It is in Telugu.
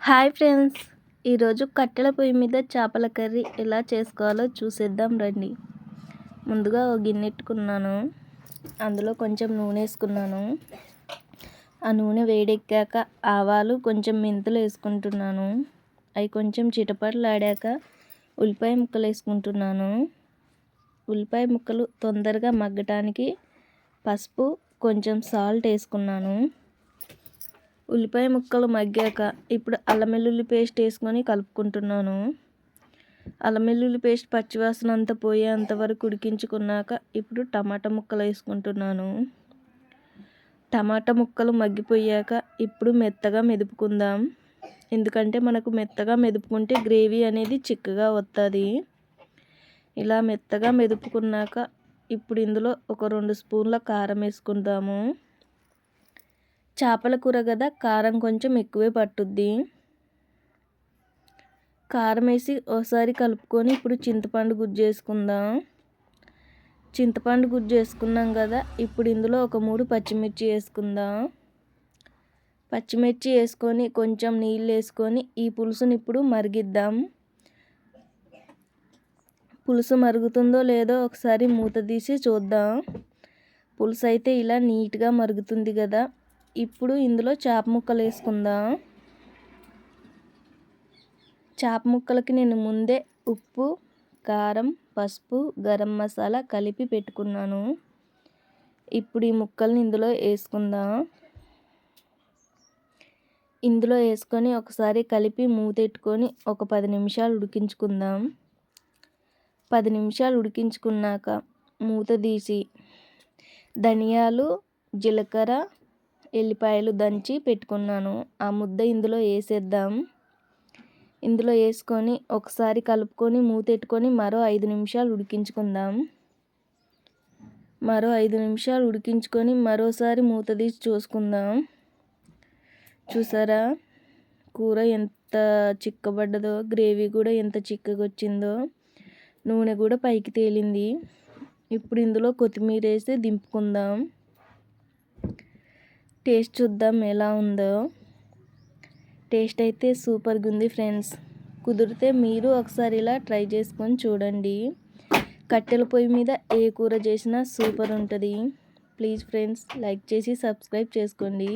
హాయ్ ఫ్రెండ్స్, ఈరోజు కట్టెల పొయ్యి మీద చేపల కర్రీ ఎలా చేసుకోవాలో చూసేద్దాం రండి. ముందుగా ఒక గిన్నె పెట్టుకున్నాను. అందులో కొంచెం నూనె వేసుకున్నాను. ఆ నూనె వేడెక్కాక ఆవాలు కొంచెం మెంతులు వేసుకుంటున్నాను. అవి కొంచెం చిటపటలాడాక ఉల్లిపాయ ముక్కలు వేసుకుంటున్నాను. ఉల్లిపాయ ముక్కలు తొందరగా మగ్గటానికి పసుపు కొంచెం సాల్ట్ వేసుకున్నాను. ఉల్లిపాయ ముక్కలు మగ్గాక ఇప్పుడు అల్లం వెల్లుల్లి పేస్ట్ వేసుకొని కలుపుకుంటున్నాను. అల్లం వెల్లుల్లి పేస్ట్ పచ్చివాసన అంతా పోయేంత వరకు ఉడికించుకున్నాక ఇప్పుడు టమాటా ముక్కలు వేసుకుంటున్నాను. టమాటా ముక్కలు మగ్గిపోయాక ఇప్పుడు మెత్తగా మెదుపుకుందాం. ఎందుకంటే మనకు మెత్తగా మెదుపుకుంటే గ్రేవీ అనేది చిక్కగా వస్తుంది. ఇలా మెత్తగా మెదుపుకున్నాక ఇప్పుడు ఇందులో ఒక 2 స్పూన్ల కారం వేసుకుందాము. చేపల కూర కదా, కారం కొంచెం ఎక్కువే పట్టుద్ది. కారం వేసి ఒకసారి కలుపుకొని ఇప్పుడు చింతపండు గుజ్జు వేసుకుందాం. చింతపండు గుజ్జు వేసుకున్నాం కదా, ఇప్పుడు ఇందులో ఒక 3 పచ్చిమిర్చి వేసుకుందాం. పచ్చిమిర్చి వేసుకొని కొంచెం నీళ్ళు వేసుకొని ఈ పులుసుని ఇప్పుడు మరిగిద్దాం. పులుసు మరుగుతుందో లేదో ఒకసారి మూత తీసి చూద్దాం. పులుసు అయితే ఇలా నీట్గా మరుగుతుంది కదా. ఇప్పుడు ఇందులో చేప ముక్కలు వేసుకుందాం. చేప ముక్కలకి నేను ముందే ఉప్పు, కారం, పసుపు, గరం మసాలా కలిపి పెట్టుకున్నాను. ఇప్పుడు ఈ ముక్కల్ని ఇందులో వేసుకుందాం. ఇందులో వేసుకొని ఒకసారి కలిపి మూతెట్టుకొని ఒక 10 నిమిషాలు ఉడికించుకుందాం. 10 నిమిషాలు ఉడికించుకున్నాక మూత తీసి ధనియాలు, జీలకర్ర, ఎల్లిపాయలు దంచి పెట్టుకున్నాను. ఆ ముద్ద ఇందులో వేసేద్దాం. ఇందులో వేసుకొని ఒకసారి కలుపుకొని మూతెట్టుకొని మరో 5 నిమిషాలు ఉడికించుకుందాం. మరో 5 నిమిషాలు ఉడికించుకొని మరోసారి మూత తీసి చూసుకుందాం. చూసారా కూర ఎంత చిక్కబడ్డదో, గ్రేవీ కూడా ఎంత చిక్కగా వచ్చిందో, నూనె కూడా పైకి తేలింది. ఇప్పుడు ఇందులో కొత్తిమీర వేసి దింపుకుందాం. టేస్ట్ చూద్దాం ఎలా ఉందో. టేస్ట్ అయితే సూపర్గా ఉంది ఫ్రెండ్స్. కుదిరితే మీరు ఒకసారి ఇలా ట్రై చేసుకొని చూడండి. కట్టెల పొయ్యి మీద ఏ కూర చేసినా సూపర్ ఉంటుంది. ప్లీజ్ ఫ్రెండ్స్, లైక్ చేసి సబ్స్క్రైబ్ చేసుకోండి.